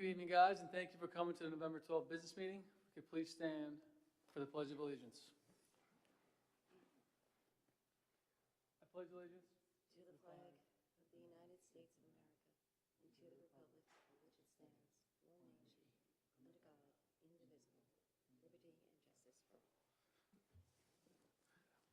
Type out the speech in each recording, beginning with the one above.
Good evening, guys, and thank you for coming to the November 12th business meeting. If you could please stand for the Pledge of Allegiance. I pledge allegiance To the flag of the United States of America and to the republic for which it stands, one nation, under God, indivisible, liberty and justice for all.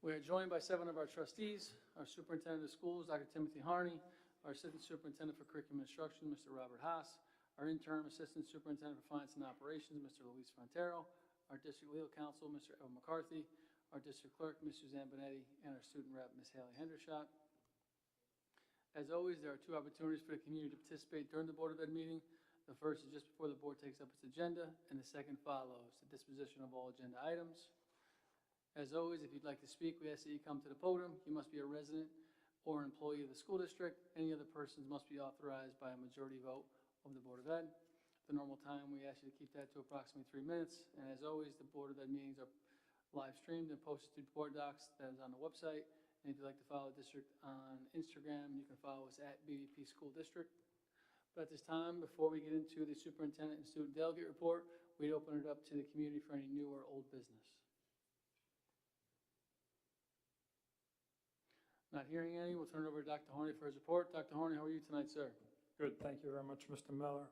We are joined by 7 of our trustees, our superintendent of schools, Dr. Timothy Harney, our assistant superintendent for curriculum instruction, Mr. Robert Haas, our interim assistant superintendent for finance and operations, Mr. Luis Fontero, our district legal counsel, Mr. Evan McCarthy, our district clerk, Ms. Suzanne Benetti, and our student rep, Ms. Haley Hendershot. As always, there are 2 opportunities for the community to participate during the Board of Ed meeting. The first is just before the board takes up its agenda, and the second follows the disposition of all agenda items. As always, if you'd like to speak, we ask that you come to the podium. You must be a resident or an employee of the school district. Any other persons must be authorized by a majority vote of the Board of Ed. The normal time, we ask you to keep that to approximately 3 minutes. And as always, the Board of Ed meetings are live streamed and posted to board docs that is on the website. And if you'd like to follow the district on Instagram, you can follow us at BBP School District. But at this time, before we get into the superintendent and student delegate report, we'd open it up to the community for any new or old business. Not hearing any, we'll turn it over to Dr. Horney for his report. Dr. Horney, how are you tonight, sir? Good, thank you very much, Mr. Miller.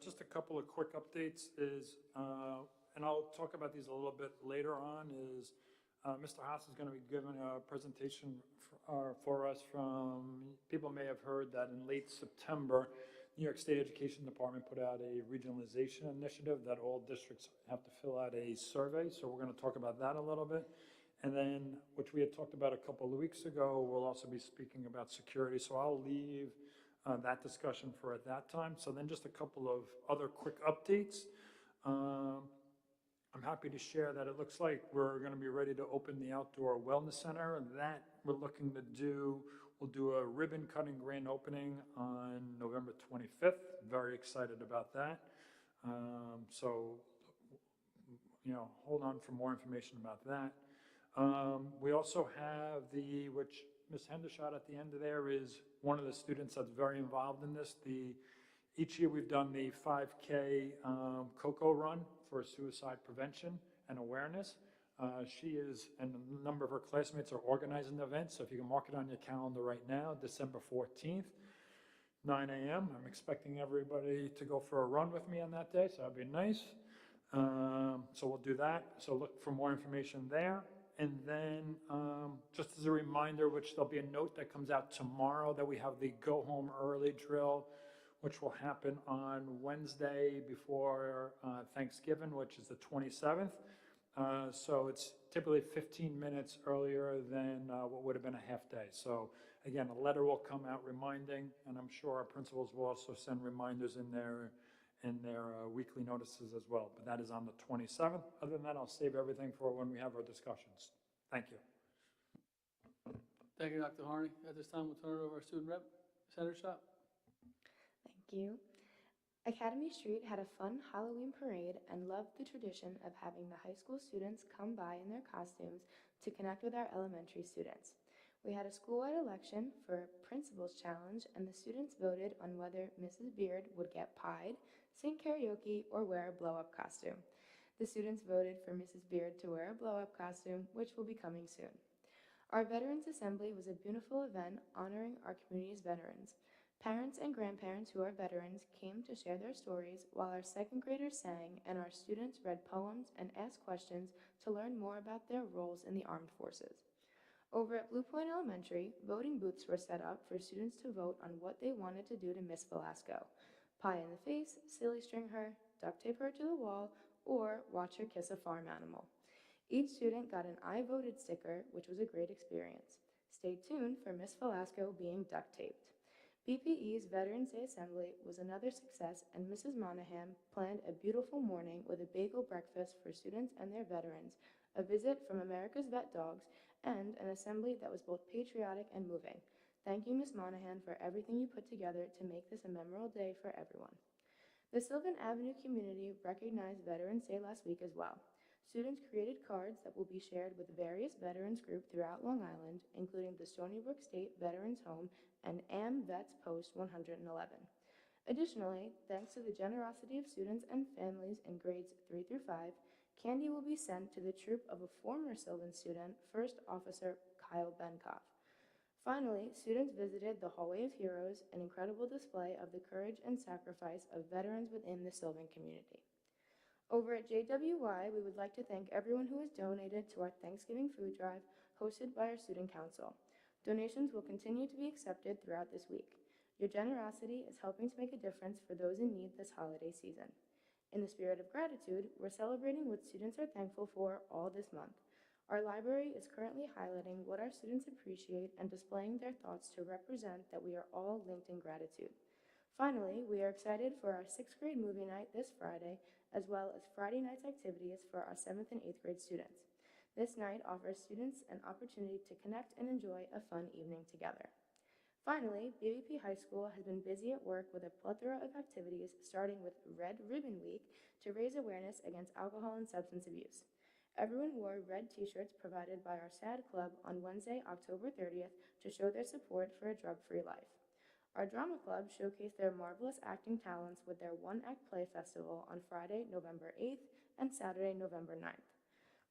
Just a couple of quick updates and I'll talk about these a little bit later on, Mr. Haas is going to be giving a presentation for us from, people may have heard that in late September, New York State Education Department put out a regionalization initiative that all districts have to fill out a survey, so we're going to talk about that a little bit. And then, which we had talked about a couple of weeks ago, we'll also be speaking about security, so I'll leave that discussion for at that time. So then just a couple of other quick updates. I'm happy to share that it looks like we're going to be ready to open the outdoor wellness center, and that we're looking to do, we'll do a ribbon cutting grand opening on November 25th. Very excited about that. So, you know, hold on for more information about that. We also have which Ms. Hendershot at the end of there is one of the students that's very involved in this. Each year we've done the 5K Cocoa Run for suicide prevention and awareness. She is, and a number of her classmates are organizing the event, so if you can mark it on your calendar right now, December 14th, 9 a.m. I'm expecting everybody to go for a run with me on that day, so that'd be nice. So we'll do that, so look for more information there. And then just as a reminder, which there'll be a note that comes out tomorrow, that we have the go home early drill, which will happen on Wednesday before Thanksgiving, which is the 27th. So it's typically 15 minutes earlier than what would have been a half day. So again, a letter will come out reminding, and I'm sure our principals will also send reminders in their weekly notices as well. But that is on the 27th. Other than that, I'll save everything for when we have our discussions. Thank you. Thank you, Dr. Harney. At this time, we'll turn it over to our student rep, Ms. Hendershot. Thank you. Academy Street had a fun Halloween parade and loved the tradition of having the high school students come by in their costumes to connect with our elementary students. We had a school-wide election for Principal's Challenge, and the students voted on whether Mrs. Beard would get pied, sing karaoke, or wear a blow-up costume. The students voted for Mrs. Beard to wear a blow-up costume, which will be coming soon. Our Veterans Assembly was a beautiful event honoring our community's veterans. Parents and grandparents who are veterans came to share their stories, while our second graders sang and our students read poems and asked questions to learn more about their roles in the armed forces. Over at Blue Point Elementary, voting booths were set up for students to vote on what they wanted to do to Miss Velasco. Pie in the face, silly string her, duct tape her to the wall, or watch her kiss a farm animal. Each student got an I voted sticker, which was a great experience. Stay tuned for Miss Velasco being duct taped. BPE's Veterans Day Assembly was another success, and Mrs. Monahan planned a beautiful morning with a bagel breakfast for students and their veterans, a visit from America's Vet Dogs, and an assembly that was both patriotic and moving. Thank you, Ms. Monahan, for everything you put together to make this a memorable day for everyone. The Sylvan Avenue community recognized Veterans Day last week as well. Students created cards that will be shared with various veterans groups throughout Long Island, including the Stony Brook State Veterans Home and AMVETS Post 111. Additionally, thanks to the generosity of students and families in grades 3 through 5, candy will be sent to the troop of a former Sylvan student, First Officer Kyle Benkoff. Finally, students visited the Hallway of Heroes, an incredible display of the courage and sacrifice of veterans within the Sylvan community. Over at JWY, we would like to thank everyone who has donated to our Thanksgiving food drive hosted by our Student Council. Donations will continue to be accepted throughout this week. Your generosity is helping to make a difference for those in need this holiday season. In the spirit of gratitude, we're celebrating what students are thankful for all this month. Our library is currently highlighting what our students appreciate and displaying their thoughts to represent that we are all linked in gratitude. Finally, we are excited for our 6th grade movie night this Friday, as well as Friday night's activities for our 7th and 8th grade students. This night offers students an opportunity to connect and enjoy a fun evening together. Finally, BBP High School has been busy at work with a plethora of activities, starting with Red Ribbon Week to raise awareness against alcohol and substance abuse. Everyone wore red t-shirts provided by our SAD Club on Wednesday, October 30th to show their support for a drug-free life. Our drama club showcased their marvelous acting talents with their one-act play festival on Friday, November 8th and Saturday, November 9th.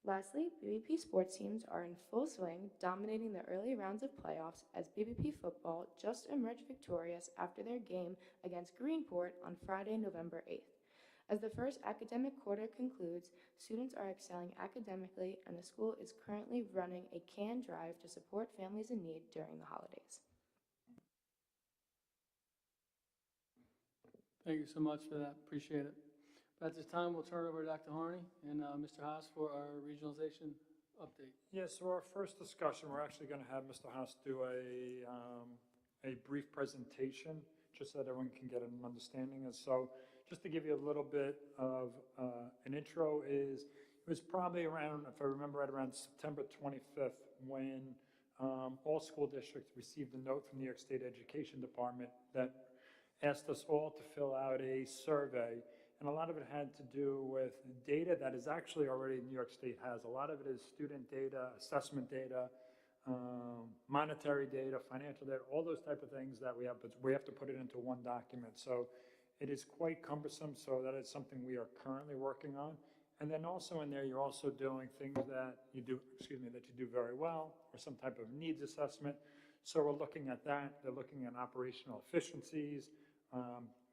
Lastly, BBP sports teams are in full swing, dominating the early rounds of playoffs as BBP football just emerged victorious after their game against Greenport on Friday, November 8th. As the first academic quarter concludes, students are excelling academically, and the school is currently running a can drive to support families in need during the holidays. Thank you so much for that. Appreciate it. At this time, we'll turn it over to Dr. Harney and Mr. Haas for our regionalization update. Yes, so our first discussion, we're actually going to have Mr. Haas do a brief presentation, just so that everyone can get an understanding. And so, just to give you a little bit of an intro, it was probably around, if I remember right, around September 25th when all school districts received a note from the New York State Education Department that asked us all to fill out a survey. And a lot of it had to do with data that is actually already New York State has. A lot of it is student data, assessment data, monetary data, financial data, all those type of things that we have, but we have to put it into one document. So it is quite cumbersome, so that is something we are currently working on. And then also in there, you're also doing things that you do, that you do very well, or some type of needs assessment. So we're looking at that. They're looking at operational efficiencies,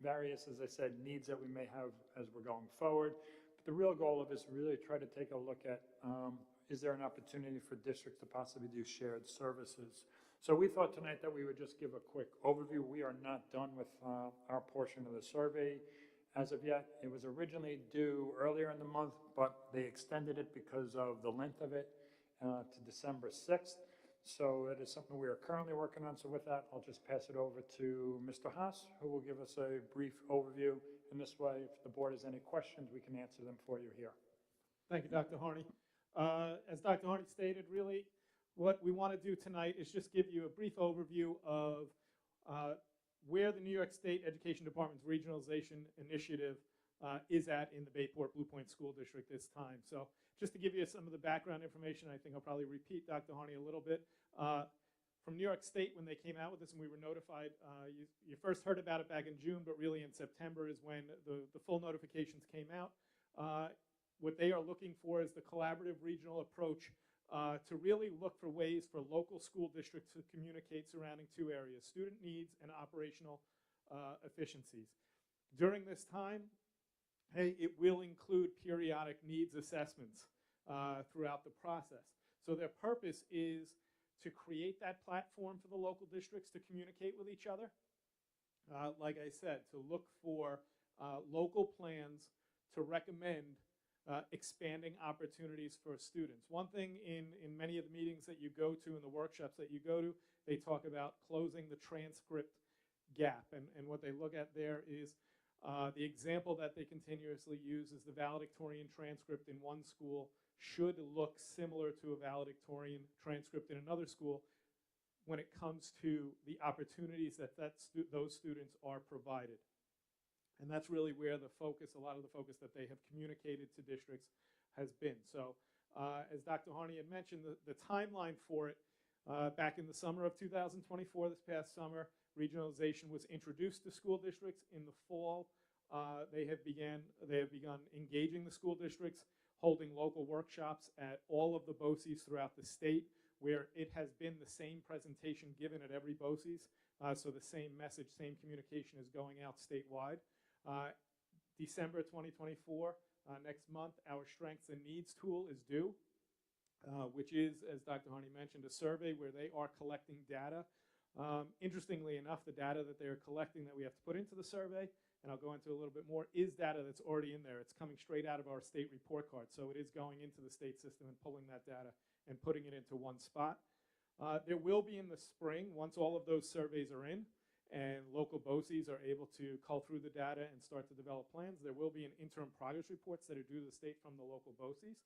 various, as I said, needs that we may have as we're going forward. But the real goal of it is really try to take a look at, is there an opportunity for districts to possibly do shared services? So we thought tonight that we would just give a quick overview. We are not done with our portion of the survey as of yet. It was originally due earlier in the month, but they extended it because of the length of it to December 6th. So it is something we are currently working on. So with that, I'll just pass it over to Mr. Haas, who will give us a brief overview. And this way, if the board has any questions, we can answer them for you here. Thank you, Dr. Harney. As Dr. Harney stated, really what we want to do tonight is just give you a brief overview of where the New York State Education Department's regionalization initiative is at in the Bayport Blue Point School District this time. So just to give you some of the background information, I think I'll probably repeat Dr. Harney a little bit. From New York State, when they came out with this and we were notified, you first heard about it back in June, but really in September is when the full notifications came out. What they are looking for is the collaborative regional approach to really look for ways for local school districts to communicate surrounding two areas, student needs and operational efficiencies. During this time, it will include periodic needs assessments throughout the process. So their purpose is to create that platform for the local districts to communicate with each other. Like I said, to look for local plans to recommend expanding opportunities for students. One thing in many of the meetings that you go to and the workshops that you go to, they talk about closing the transcript gap. And what they look at there is the example that they continuously use is the valedictorian transcript in one school should look similar to a valedictorian transcript in another school when it comes to the opportunities that those students are provided. And that's really where the focus, a lot of the focus that they have communicated to districts has been. So as Dr. Harney had mentioned, the timeline for it, Back in the summer of 2024, this past summer, regionalization was introduced to school districts. In the fall, they have begun engaging the school districts, holding local workshops at all of the BOCES throughout the state, where it has been the same presentation given at every BOCES. So the same message, same communication is going out statewide. December 2024, next month, our Strengths and Needs tool is due, which is, as Dr. Harney mentioned, a survey where they are collecting data. Interestingly enough, the data that they are collecting that we have to put into the survey, and I'll go into a little bit more, is data that's already in there. It's coming straight out of our state report card. So it is going into the state system and pulling that data and putting it into one spot. There will be in the spring, once all of those surveys are in and local BOCES are able to cull through the data and start to develop plans, there will be an interim progress reports that are due to the state from the local BOCES.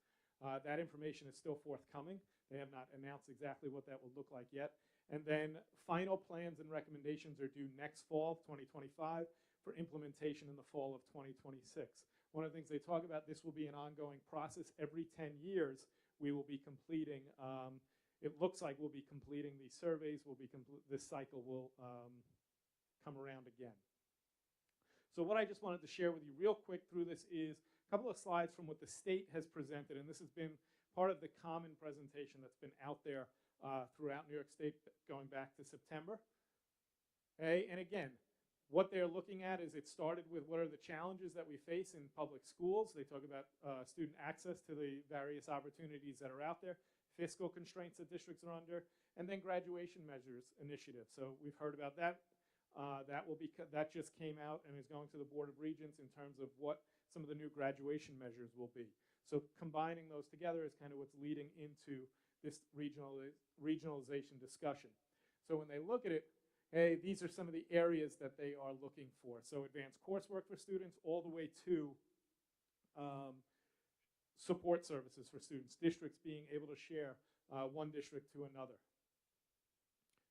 That information is still forthcoming. They have not announced exactly what that will look like yet. And then final plans and recommendations are due next fall, 2025, for implementation in the fall of 2026. One of the things they talk about, this will be an ongoing process. Every 10 years, we will be completing, it looks like we'll be completing these surveys, this cycle will come around again. So what I just wanted to share with you real quick through this is a couple of slides from what the state has presented, and this has been part of the common presentation that's been out there throughout New York State going back to September. Okay, and again, what they're looking at is it started with what are the challenges that we face in public schools. They talk about student access to the various opportunities that are out there, fiscal constraints that districts are under, and then graduation measures initiative. So we've heard about that. That just came out and is going to the Board of Regents in terms of what some of the new graduation measures will be. So combining those together is kind of what's leading into this regionalization discussion. So when they look at it, hey, these are some of the areas that they are looking for. So advanced coursework for students all the way to support services for students, districts being able to share one district to another.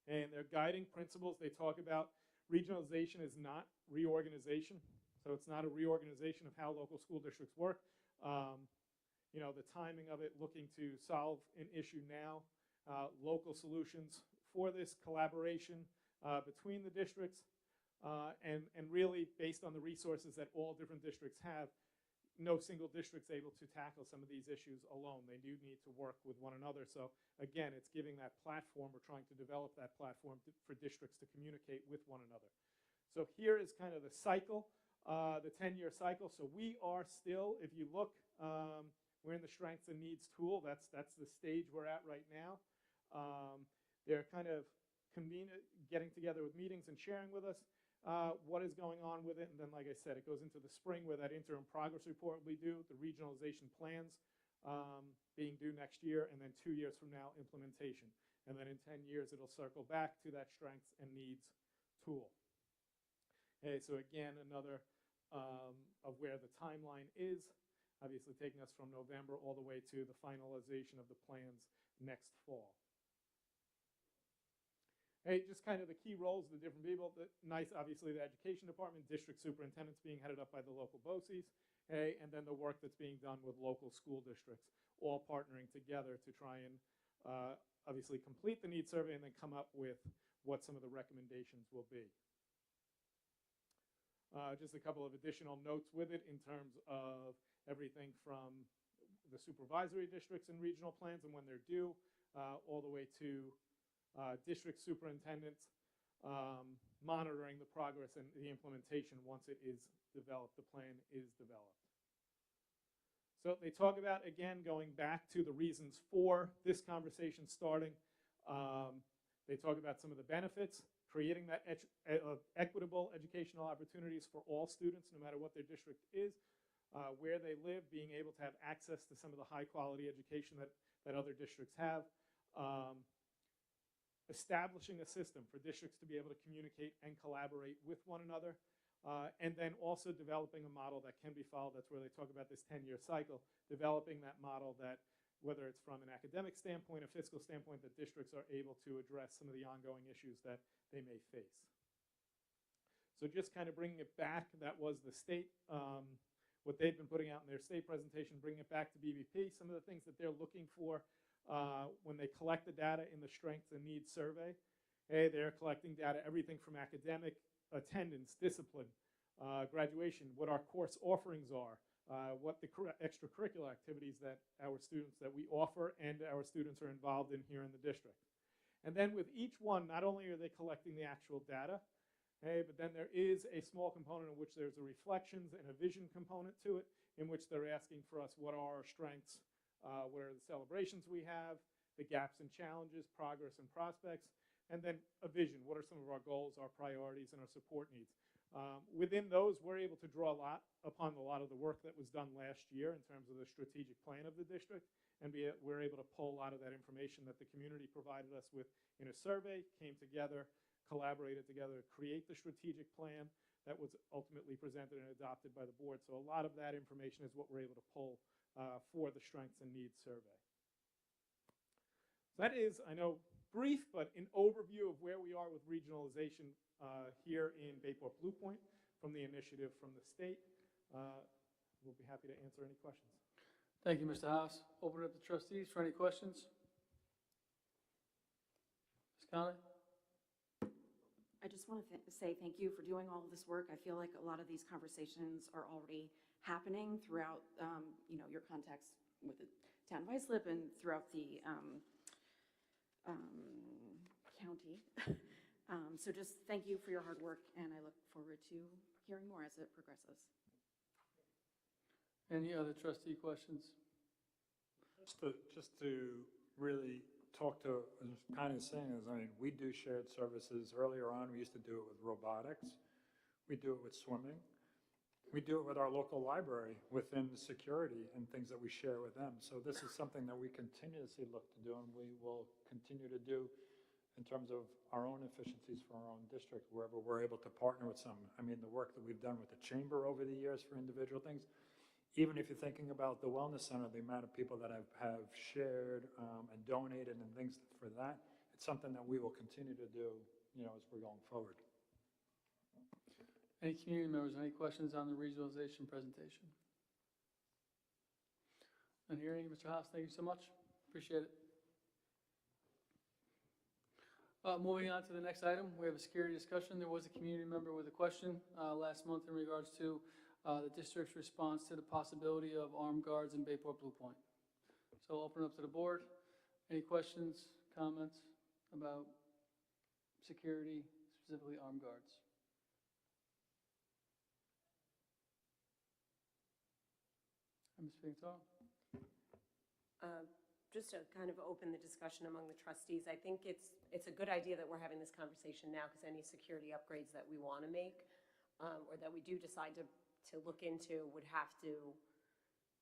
And their guiding principles, they talk about regionalization is not reorganization. So it's not a reorganization of how local school districts work. You know, the timing of it, looking to solve an issue now, local solutions for this collaboration between the districts, and really based on the resources that all different districts have, no single district's able to tackle some of these issues alone. They do need to work with one another. So again, it's giving that platform. We're trying to develop that platform for districts to communicate with one another. So here is kind of the cycle, the 10-year cycle. So we are still, if you look, we're in the Strengths and Needs tool. That's the stage we're at right now. They're kind of getting together with meetings and sharing with us what is going on with it. And then, like I said, it goes into the spring where that interim progress report will be due, the regionalization plans being due next year, and then 2 years from now, implementation. And then in 10 years, it'll circle back to that Strengths and Needs tool. Okay, so again, another of where the timeline is, obviously taking us from November all the way to the finalization of the plans next fall. Hey, just kind of the key roles of the different people. Nice, obviously, the education department, district superintendents being headed up by the local BOCES, hey, and then the work that's being done with local school districts, all partnering together to try and obviously complete the needs survey and then come up with what some of the recommendations will be. Just a couple of additional notes with it in terms of everything from the supervisory districts and regional plans and when they're due, all the way to district superintendents monitoring the progress and the implementation once it is developed, the plan is developed. So they talk about, again, going back to the reasons for this conversation starting. They talk about some of the benefits, creating that equitable educational opportunities for all students, no matter what their district is, where they live, being able to have access to some of the high-quality education that other districts have. Establishing a system for districts to be able to communicate and collaborate with one another, and then also developing a model that can be followed. That's where they talk about this 10-year cycle, developing that model that, whether it's from an academic standpoint, a fiscal standpoint, that districts are able to address some of the ongoing issues that they may face. So just kind of bringing it back, that was the state, what they've been putting out in their state presentation, bringing it back to BBP, some of the things that they're looking for when they collect the data in the strengths and needs survey, hey, they're collecting data, everything from academic, attendance, discipline, graduation, what our course offerings are, what the extracurricular activities that we offer and our students are involved in here in the district. And then with each one, not only are they collecting the actual data, hey, but then there is a small component in which there's a reflections and a vision component to it, in which they're asking for us what are our strengths, what are the celebrations we have, the gaps and challenges, progress and prospects, and then a vision. What are some of our goals, our priorities, and our support needs? Within those, we're able to draw upon a lot of the work that was done last year in terms of the strategic plan of the district, and we're able to pull a lot of that information that the community provided us with in a survey, came together, collaborated together to create the strategic plan that was ultimately presented and adopted by the board. So a lot of that information is what we're able to pull for the Strengths and Needs survey. So that is, I know, brief, but an overview of where we are with regionalization here in Bayport Blue Point from the initiative from the state. We'll be happy to answer any questions. Thank you, Mr. Haas. Open it up to trustees for any questions. Ms. Conley? I just want to say thank you for doing all of this work. I feel like a lot of these conversations are already happening throughout, your contacts with the town of Islip and throughout the county. So just thank you for your hard work, and I look forward to hearing more as it progresses. Any other trustee questions? Just to really talk to, kind of saying is, we do shared services. Earlier on, we used to do it with robotics. We do it with swimming. We do it with our local library within security and things that we share with them. So this is something that we continuously look to do, and we will continue to do in terms of our own efficiencies for our own district, wherever we're able to partner with some. The work that we've done with the chamber over the years for individual things, even if you're thinking about the wellness center, the amount of people that have shared and donated and things for that, it's something that we will continue to do, as we're going forward. Any community members, any questions on the regionalization presentation? And hearing Mr. Haas, thank you so much. Appreciate it. Moving on to the next item, we have a security discussion. There was a community member with a question last month in regards to the district's response to the possibility of armed guards in Bayport Blue Point. So I'll open it up to the board. Any questions, comments about security, specifically armed guards? Ms. Pignataro? Just to kind of open the discussion among the trustees, I think it's a good idea that we're having this conversation now, because any security upgrades that we want to make or that we do decide to look into would have to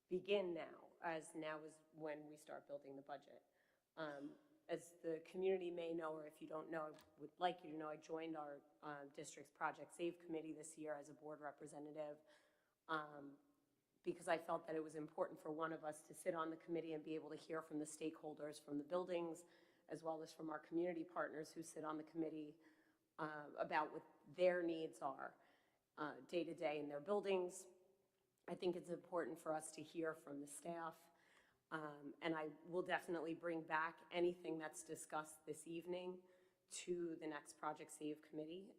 begin now, as now is when we start building the budget. As the community may know, or if you don't know, I would like you to know, I joined our district's Project Save Committee this year as a board representative, because I felt that it was important for one of us to sit on the committee and be able to hear from the stakeholders from the buildings, as well as from our community partners who sit on the committee, about what their needs are day to day in their buildings. I think it's important for us to hear from the staff, and I will definitely bring back anything that's discussed this evening to the next Project Save Committee,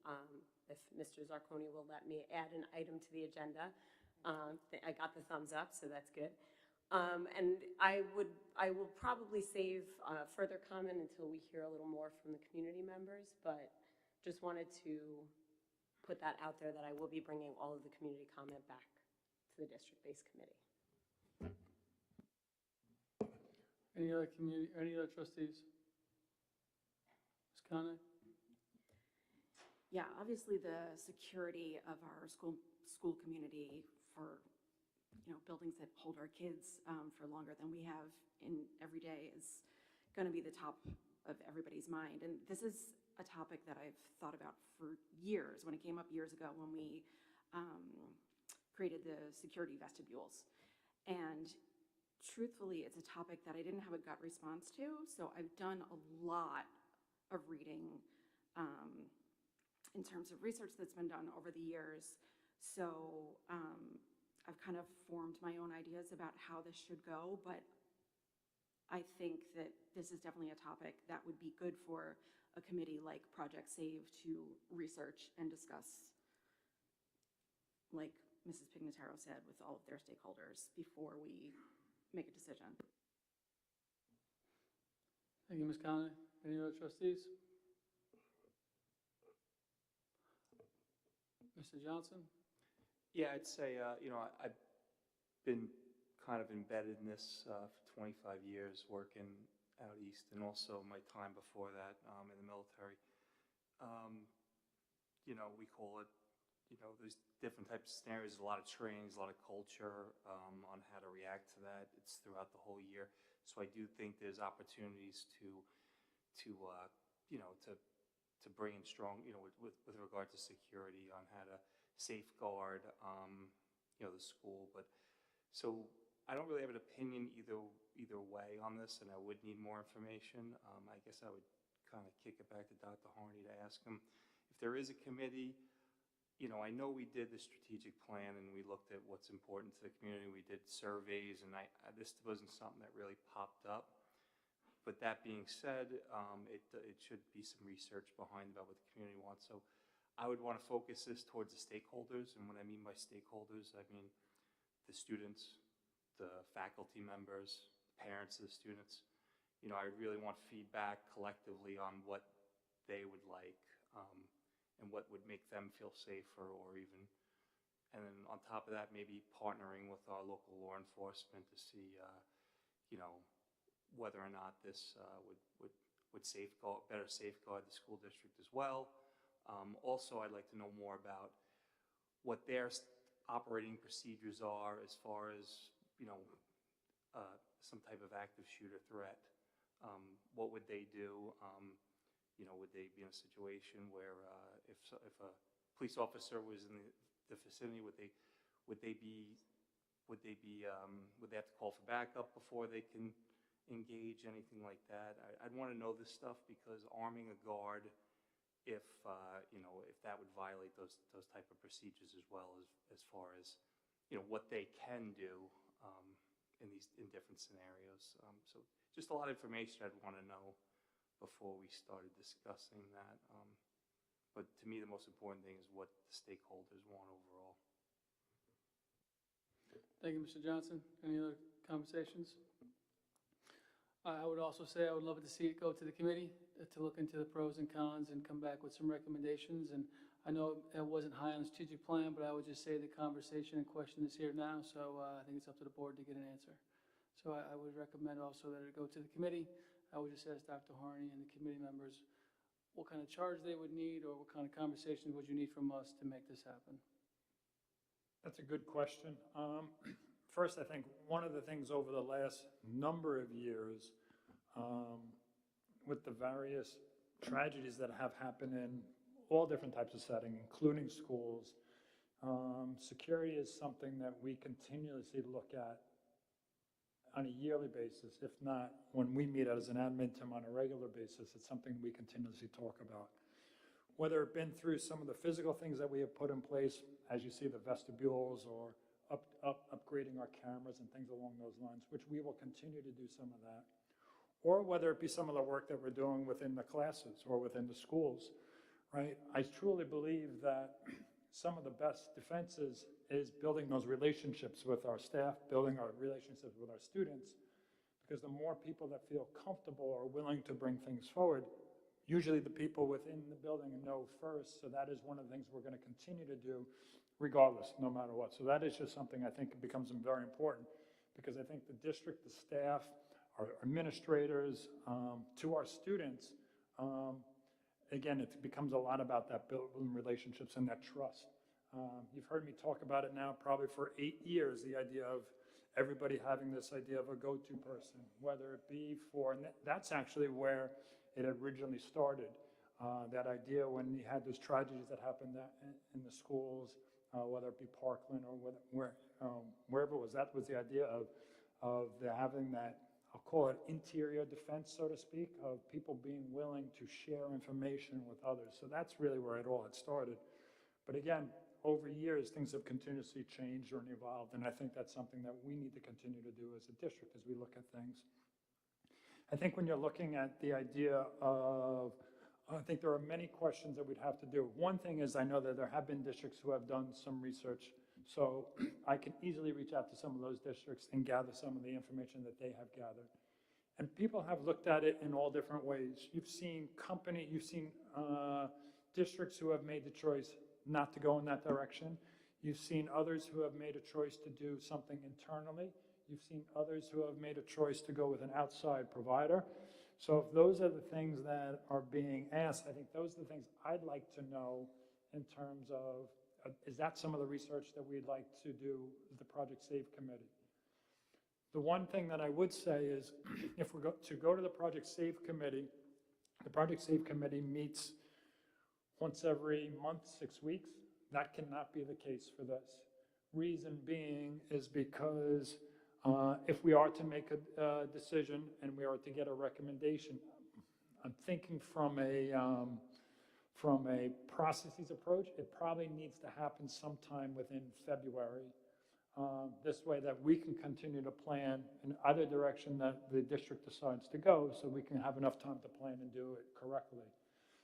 if Mr. Zarconi will let me add an item to the agenda. I got the thumbs up, so that's good. And I will probably save further comment until we hear a little more from the community members, but just wanted to put that out there that I will be bringing all of the community comment back to the district-based committee. Any other trustees? Ms. Conley? Yeah, obviously the security of our school community for buildings that hold our kids for longer than we have in every day is going to be the top of everybody's mind. And this is a topic that I've thought about for years, when it came up years ago when we created the security vestibules. And truthfully, it's a topic that I didn't have a gut response to, so I've done a lot of reading in terms of research that's been done over the years. So I've kind of formed my own ideas about how this should go, but I think that this is definitely a topic that would be good for a committee like Project Save to research and discuss, like Mrs. Pignataro said, with all of their stakeholders before we make a decision. Thank you, Ms. Conley. Any other trustees? Mr. Johnson? Yeah, I'd say, I've been kind of embedded in this for 25 years, working out east, and also my time before that in the military. We call it, there's different types of scenarios, a lot of trainings, a lot of culture on how to react to that. It's throughout the whole year. So I do think there's opportunities to bring in strong, with regard to security on how to safeguard, the school. But so I don't really have an opinion either way on this, and I would need more information. I guess I would kind of kick it back to Dr. Harney to ask him if there is a committee. I know we did the strategic plan and we looked at what's important to the community. We did surveys, and this wasn't something that really popped up. But that being said, it should be some research behind about what the community wants. So I would want to focus this towards the stakeholders. And what I mean by stakeholders, I mean the students, the faculty members, the parents of the students. I really want feedback collectively on what they would like, and what would make them feel safer, and then on top of that, maybe partnering with our local law enforcement to see, whether or not this would better safeguard the school district as well. Also, I'd like to know more about what their operating procedures are as far as, some type of active shooter threat. What would they do? Would they be in a situation where if a police officer was in the vicinity, would they have to call for backup before they can engage, anything like that? I'd want to know this stuff, because arming a guard, if that would violate those type of procedures, as well as far as what they can do in different scenarios. So just a lot of information I'd want to know before we started discussing that. But to me, the most important thing is what the stakeholders want overall. Thank you, Mr. Johnson. Any other conversations? I would also say I would love to see it go to the committee to look into the pros and cons and come back with some recommendations. And I know it wasn't high on the strategic plan, but I would just say the conversation and question is here now. So I think it's up to the board to get an answer. So I would recommend also that it go to the committee. I would just ask Dr. Harney and the committee members what kind of charge they would need, or what kind of conversation would you need from us to make this happen? That's a good question. First, I think one of the things over the last number of years, with the various tragedies that have happened in all different types of settings, including schools, security is something that we continuously look at on a yearly basis. If not, when we meet as an admin team on a regular basis, it's something we continuously talk about. Whether it's been through some of the physical things that we have put in place, as you see, the vestibules, or upgrading our cameras and things along those lines, which we will continue to do some of that. Or whether it be some of the work that we're doing within the classes or within the schools, right? I truly believe that some of the best defenses is building those relationships with our staff, building our relationships with our students, because the more people that feel comfortable or willing to bring things forward, usually the people within the building know first. So that is one of the things we're going to continue to do regardless, no matter what. So that is just something I think becomes very important, because I think the district, the staff, our administrators, to our students, again, it becomes a lot about that building relationships and that trust. You've heard me talk about it now probably for 8 years, the idea of everybody having this idea of a go-to person, whether it be for, and that's actually where it originally started. That idea when you had those tragedies that happened in the schools, whether it be Parkland or wherever it was, that was the idea of having that, I'll call it interior defense, so to speak, of people being willing to share information with others. So that's really where it all had started. But again, over years, things have continuously changed or evolved, and I think that's something that we need to continue to do as a district as we look at things. I think when you're looking at the idea of, I think there are many questions that we'd have to do. One thing is, I know that there have been districts who have done some research, so I can easily reach out to some of those districts and gather some of the information that they have gathered. And people have looked at it in all different ways. You've seen districts who have made the choice not to go in that direction. You've seen others who have made a choice to do something internally. You've seen others who have made a choice to go with an outside provider. So if those are the things that are being asked, I think those are the things I'd like to know in terms of, is that some of the research that we'd like to do with the Project Save Committee? The one thing that I would say is, if we're to go to the Project Save Committee, the Project Save Committee meets once every month, 6 weeks. That cannot be the case for this. Reason being is because if we are to make a decision and we are to get a recommendation, I'm thinking from a processes approach, it probably needs to happen sometime within February. This way that we can continue to plan in either direction that the district decides to go, so we can have enough time to plan and do it correctly.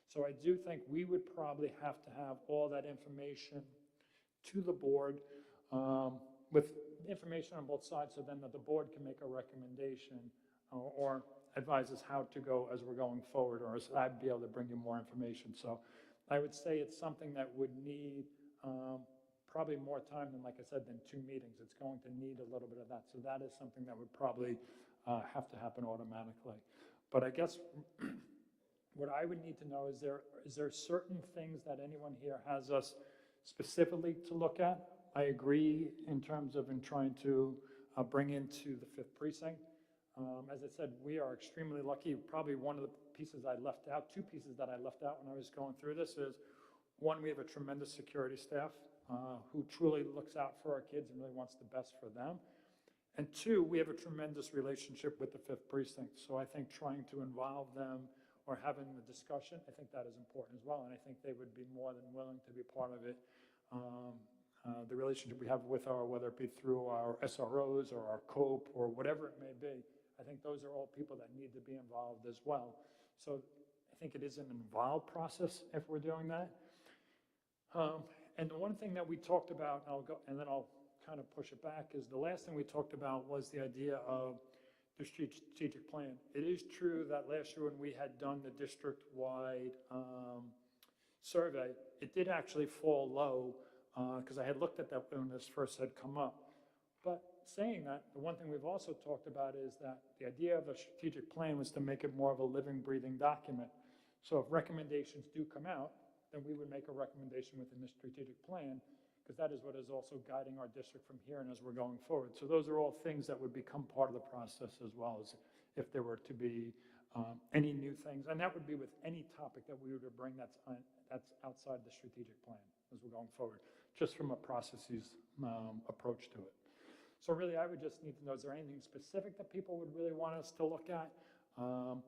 So I do think we would probably have to have all that information to the board with information on both sides, so then that the board can make a recommendation or advise us how to go as we're going forward, or as I'd be able to bring you more information. So I would say it's something that would need probably more time than, like I said, than 2 meetings. It's going to need a little bit of that. So that is something that would probably have to happen automatically. But I guess what I would need to know is there certain things that anyone here has us specifically to look at? I agree in terms of in trying to bring into the 5th precinct. As I said, we are extremely lucky. Probably one of the pieces I left out, 2 pieces that I left out when I was going through this is, one, we have a tremendous security staff who truly looks out for our kids and really wants the best for them. And 2, we have a tremendous relationship with the 5th precinct. So I think trying to involve them or having the discussion, I think that is important as well. And I think they would be more than willing to be part of it. The relationship we have with whether it be through our SROs or our COPE or whatever it may be, I think those are all people that need to be involved as well. So I think it is an involved process if we're doing that. And the one thing that we talked about, and then I'll kind of push it back, is the last thing we talked about was the idea of the strategic plan. It is true that last year when we had done the district-wide survey, it did actually fall low because I had looked at that when this first had come up. But saying that, the one thing we've also talked about is that the idea of a strategic plan was to make it more of a living, breathing document. So if recommendations do come out, then we would make a recommendation within the strategic plan, because that is what is also guiding our district from here and as we're going forward. So those are all things that would become part of the process, as well as if there were to be any new things. And that would be with any topic that we were to bring that's outside the strategic plan as we're going forward, just from a processes approach to it. So really, I would just need to know, is there anything specific that people would really want us to look at?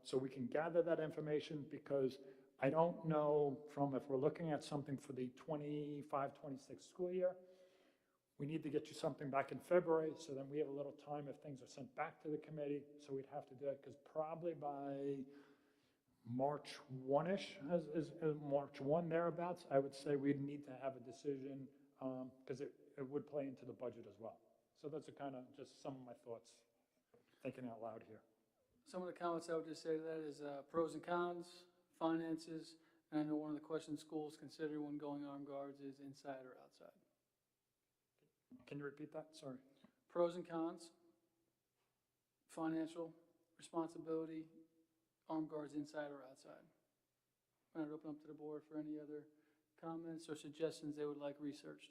So we can gather that information, because I don't know if we're looking at something for the 25-26 school year, we need to get you something back in February, so then we have a little time if things are sent back to the committee, so we'd have to do it, because probably by March 1-ish, is March 1 thereabouts, I would say we'd need to have a decision, because it would play into the budget as well. So that's kind of just some of my thoughts, thinking out loud here. Some of the comments I would just say to that is pros and cons, finances, and I know one of the questions schools consider when going armed guards is inside or outside. Can you repeat that? Sorry. Pros and cons, financial responsibility, armed guards inside or outside. And I'd open up to the board for any other comments or suggestions they would like researched.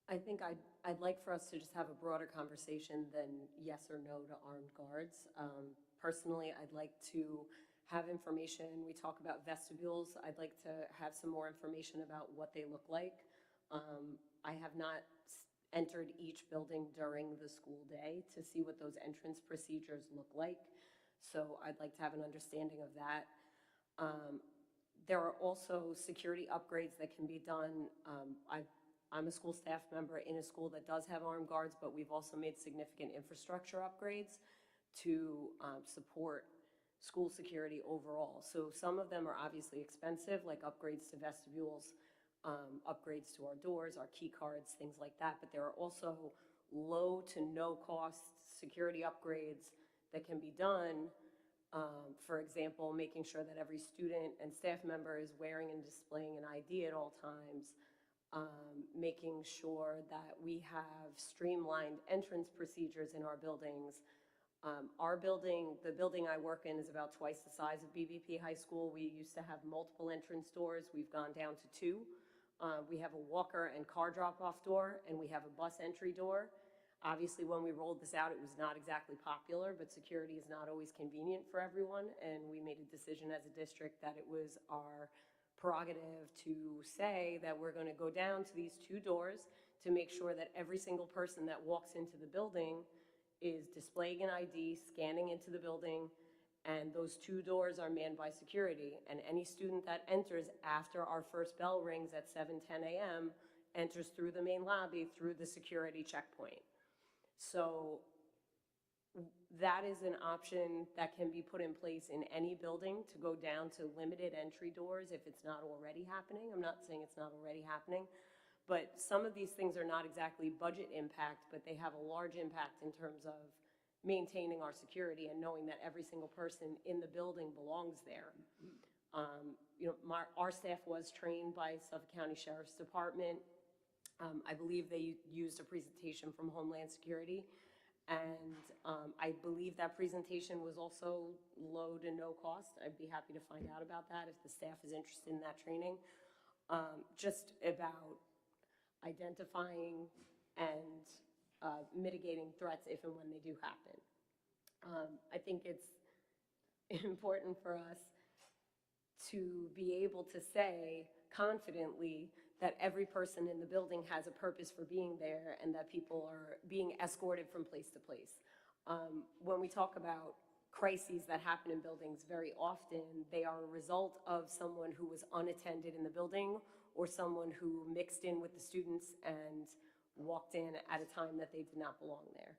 I think I'd like for us to just have a broader conversation than yes or no to armed guards. Personally, I'd like to have information. We talk about vestibules. I'd like to have some more information about what they look like. I have not entered each building during the school day to see what those entrance procedures look like. So I'd like to have an understanding of that. There are also security upgrades that can be done. I'm a school staff member in a school that does have armed guards, but we've also made significant infrastructure upgrades to support school security overall. So some of them are obviously expensive, like upgrades to vestibules, upgrades to our doors, our key cards, things like that. But there are also low to no cost security upgrades that can be done. For example, making sure that every student and staff member is wearing and displaying an ID at all times, making sure that we have streamlined entrance procedures in our buildings. Our building, the building I work in, is about twice the size of BBP High School. We used to have multiple entrance doors. We've gone down to 2. We have a walker and car drop-off door, and we have a bus entry door. Obviously, when we rolled this out, it was not exactly popular, but security is not always convenient for everyone, and we made a decision as a district that it was our prerogative to say that we're going to go down to these 2 doors to make sure that every single person that walks into the building is displaying an ID, scanning into the building, and those 2 doors are manned by security. And any student that enters after our first bell rings at 7:10 a.m. enters through the main lobby through the security checkpoint. So that is an option that can be put in place in any building to go down to limited entry doors if it's not already happening. I'm not saying it's not already happening, but some of these things are not exactly budget impact, but they have a large impact in terms of maintaining our security and knowing that every single person in the building belongs there. Our staff was trained by Suffolk County Sheriff's Department. I believe they used a presentation from Homeland Security, and I believe that presentation was also low to no cost. I'd be happy to find out about that if the staff is interested in that training. Just about identifying and mitigating threats if and when they do happen. I think it's important for us to be able to say confidently that every person in the building has a purpose for being there and that people are being escorted from place to place. When we talk about crises that happen in buildings, very often they are a result of someone who was unattended in the building or someone who mixed in with the students and walked in at a time that they did not belong there.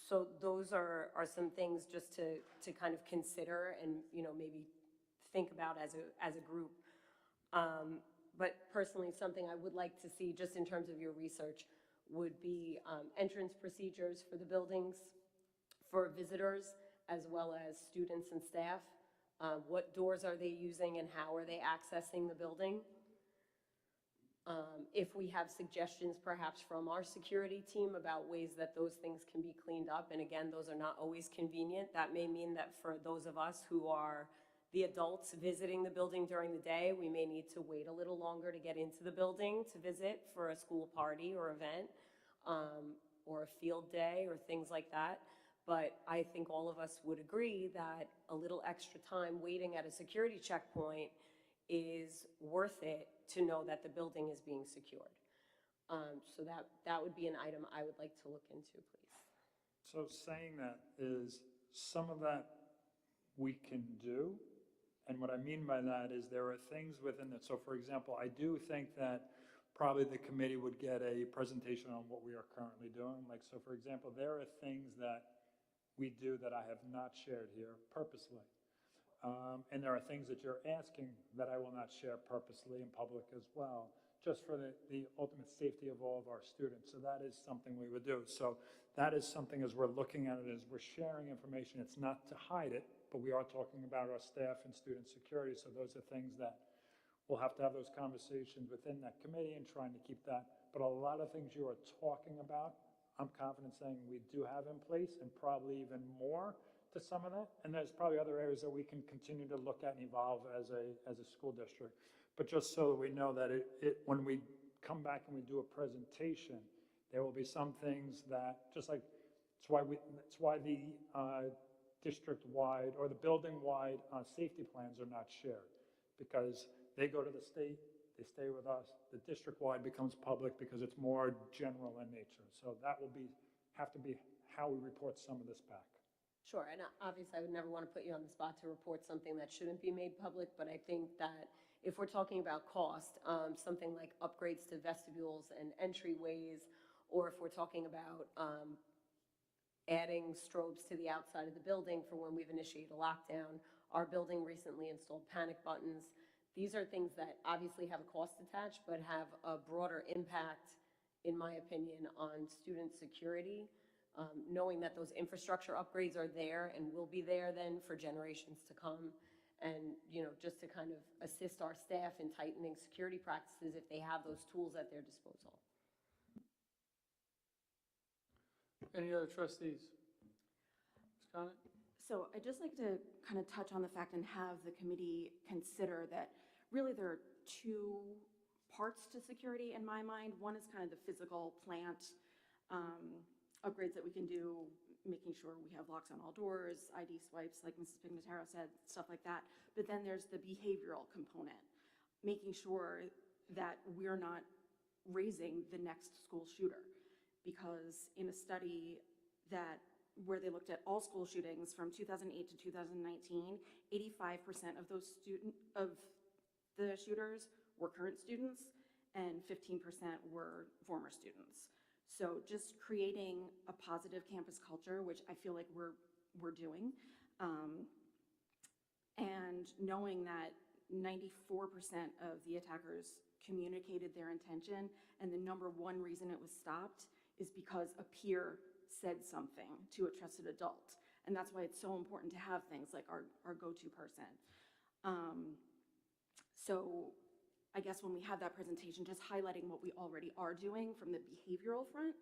So those are some things just to kind of consider and maybe think about as a group. But personally, something I would like to see just in terms of your research would be entrance procedures for the buildings, for visitors, as well as students and staff. What doors are they using and how are they accessing the building? If we have suggestions perhaps from our security team about ways that those things can be cleaned up, and again, those are not always convenient. That may mean that for those of us who are the adults visiting the building during the day, we may need to wait a little longer to get into the building to visit for a school party or event, or a field day or things like that. But I think all of us would agree that a little extra time waiting at a security checkpoint is worth it to know that the building is being secured. So that would be an item I would like to look into, please. So saying that is some of that we can do. And what I mean by that is there are things within that. So for example, I do think that probably the committee would get a presentation on what we are currently doing. Like, so for example, there are things that we do that I have not shared here purposely. And there are things that you're asking that I will not share purposely in public as well, just for the ultimate safety of all of our students. So that is something we would do. So that is something as we're looking at it, as we're sharing information, it's not to hide it, but we are talking about our staff and student security. So those are things that we'll have to have those conversations within that committee and trying to keep that. But a lot of things you are talking about, I'm confident saying we do have in place and probably even more to some of that. And there's probably other areas that we can continue to look at and evolve as a school district. But just so that we know that when we come back and we do a presentation, there will be some things that, just like, it's why the district-wide or the building-wide safety plans are not shared, because they go to the state, they stay with us. The district-wide becomes public because it's more general in nature. So that will have to be how we report some of this back. Sure, and obviously I would never want to put you on the spot to report something that shouldn't be made public, but I think that If we're talking about cost, something like upgrades to vestibules and entryways, or if we're talking about adding strobes to the outside of the building for when we've initiated a lockdown. Our building recently installed panic buttons. These are things that obviously have a cost attached, but have a broader impact, in my opinion, on student security, knowing that those infrastructure upgrades are there and will be there then for generations to come. And, just to kind of assist our staff in tightening security practices if they have those tools at their disposal. Any other trustees? Ms. Conant? So I'd just like to kind of touch on the fact and have the committee consider that really there are two parts to security in my mind. One is kind of the physical plant upgrades that we can do, making sure we have locks on all doors, ID swipes, like Mrs. Pignataro said, stuff like that. But then there's the behavioral component, making sure that we're not raising the next school shooter. Because in a study where they looked at all school shootings from 2008 to 2019, 85% of the shooters were current students and 15% were former students. So just creating a positive campus culture, which I feel like we're doing, and knowing that 94% of the attackers communicated their intention, and the number one reason it was stopped is because a peer said something to a trusted adult. And that's why it's so important to have things like our go-to person. So I guess when we have that presentation, just highlighting what we already are doing from the behavioral front,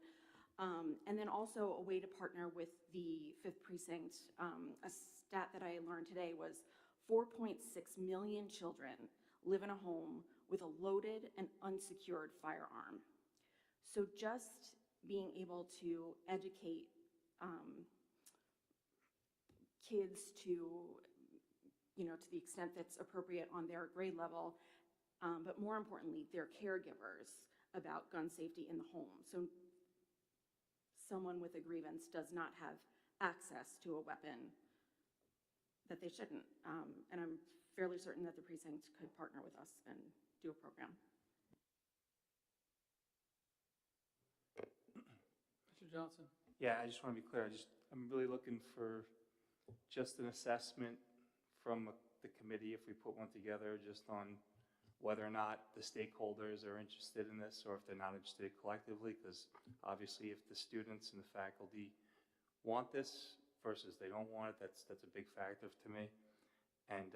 and then also a way to partner with the 5th Precinct. A stat that I learned today was 4.6 million children live in a home with a loaded and unsecured firearm. So just being able to educate kids to the extent that's appropriate on their grade level, but more importantly, their caregivers about gun safety in the home. So someone with a grievance does not have access to a weapon that they shouldn't. And I'm fairly certain that the precinct could partner with us and do a program. Mr. Johnson? Yeah, I just want to be clear. I'm really looking for just an assessment from the committee, if we put one together, just on whether or not the stakeholders are interested in this or if they're not interested collectively, because obviously if the students and the faculty want this versus they don't want it, that's a big factor to me. And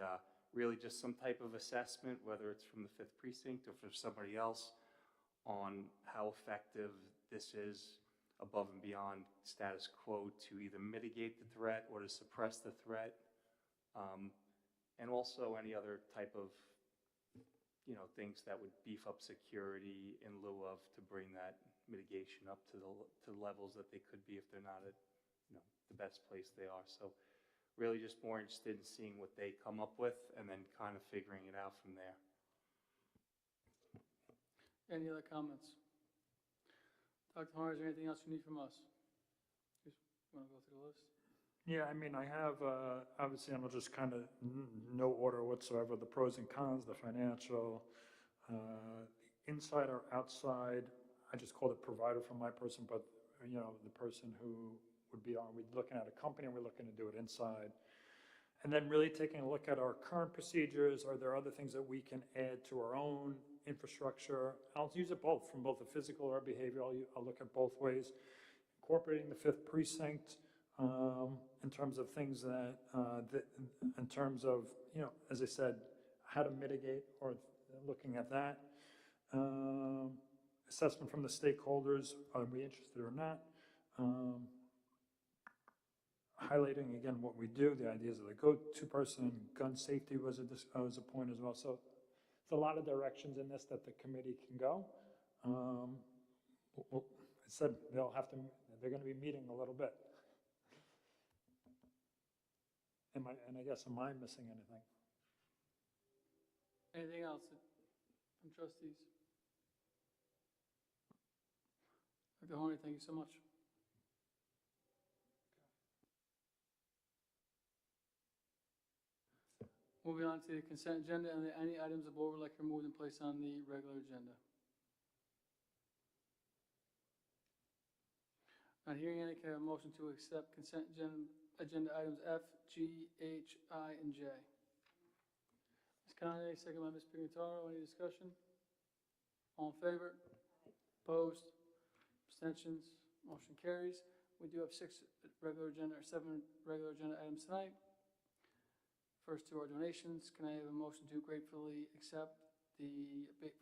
really just some type of assessment, whether it's from the 5th Precinct or from somebody else, on how effective this is above and beyond status quo to either mitigate the threat or to suppress the threat, and also any other type of things that would beef up security in lieu of, to bring that mitigation up to the levels that they could be if they're not at the best place they are. So really just more interested in seeing what they come up with and then kind of figuring it out from there. Any other comments? Dr. Horner, is there anything else you need from us? Just want to go through the list? Yeah, I mean, I have, obviously, I'm just kind of no order whatsoever, the pros and cons, the financial, inside or outside. I just called it provider for my person, but, the person who would be on, we're looking at a company and we're looking to do it inside. And then really taking a look at our current procedures. Are there other things that we can add to our own infrastructure? I'll use it both, from both a physical or behavioral. I'll look at both ways. Incorporating the 5th Precinct, in terms of things that, in terms of, as I said, how to mitigate, or looking at that. Assessment from the stakeholders, are we interested or not? Highlighting again what we do, the ideas of the go-to person, gun safety was a point as well. So it's a lot of directions in this that the committee can go. I said they're going to be meeting a little bit. And I guess, am I missing anything? Anything else from trustees? Dr. Horner, thank you so much. Moving on to the consent agenda, and any items the board would like removed and placed on the regular agenda. Not hearing any, can I have a motion to accept consent agenda items F, G, H, I, and J? Ms. Conley, second by Ms. Pignataro. Any discussion? All in favor? Opposed? Abstentions? Motion carries. We do have 7 regular agenda items tonight. First two are donations. Can I have a motion to gratefully accept from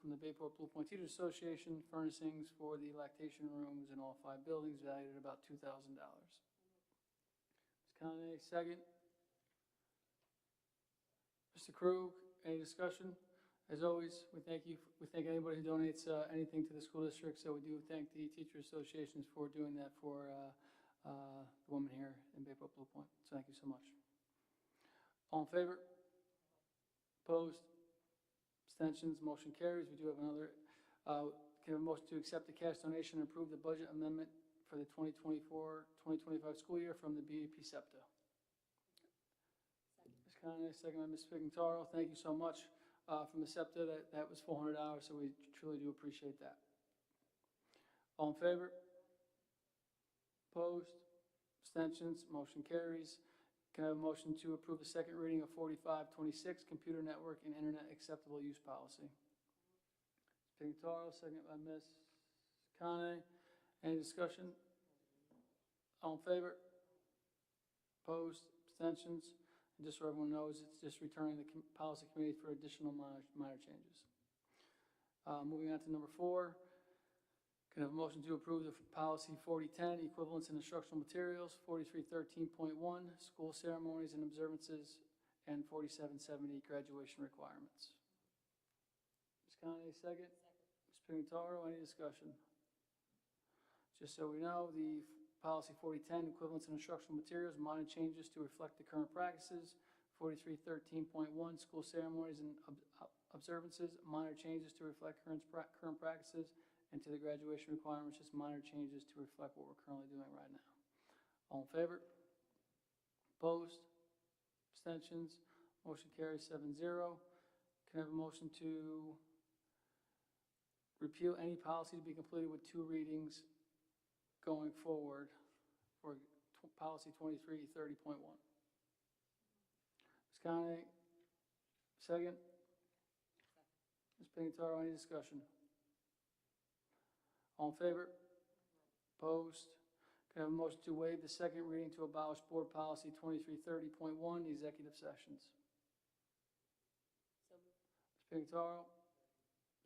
the Bayport Blue Point Teachers Association furnishings for the lactation rooms in all 5 buildings valued at about $2,000? Ms. Conley, second. Mr. Krug, any discussion? As always, we thank anybody who donates anything to the school district, so we do thank the teacher associations for doing that for the woman here in Bayport Blue Point. So thank you so much. All in favor? Opposed? Abstentions? Motion carries. We do have another, can I have a motion to accept the cash donation and approve the budget amendment for the 2024-2025 school year from the BBP SEPTA? Ms. Conley, second by Ms. Pignataro. Thank you so much. From the SEPTA, that was $400, so we truly do appreciate that. All in favor? Opposed? Abstentions? Motion carries. Can I have a motion to approve the second reading of 4526, Computer Network and Internet Acceptable Use Policy? Ms. Pignataro, second by Ms. Kane. Any discussion? All in favor? Opposed? Abstentions? And just so everyone knows, it's just returning the policy committee for additional minor changes. Moving on to number 4, can I have a motion to approve the policy 4010, equivalence in instructional materials, 4313.1, school ceremonies and observances, and 4770, graduation requirements? Ms. Conley, second. Ms. Pignataro, any discussion? Just so we know, the policy 4010, equivalence in instructional materials, minor changes to reflect the current practices. 4313.1, school ceremonies and observances, minor changes to reflect current practices. And to the graduation requirements, just minor changes to reflect what we're currently doing right now. All in favor? Opposed? Abstentions? Motion carries 7-0. Can I have a motion to repeal any policy to be completed with 2 readings going forward for policy 2330.1? Ms. Conley, second. Ms. Pignataro, any discussion? All in favor? Opposed? Can I have a motion to waive the second reading to abolish board policy 2330.1, the executive sessions? Ms. Pignataro,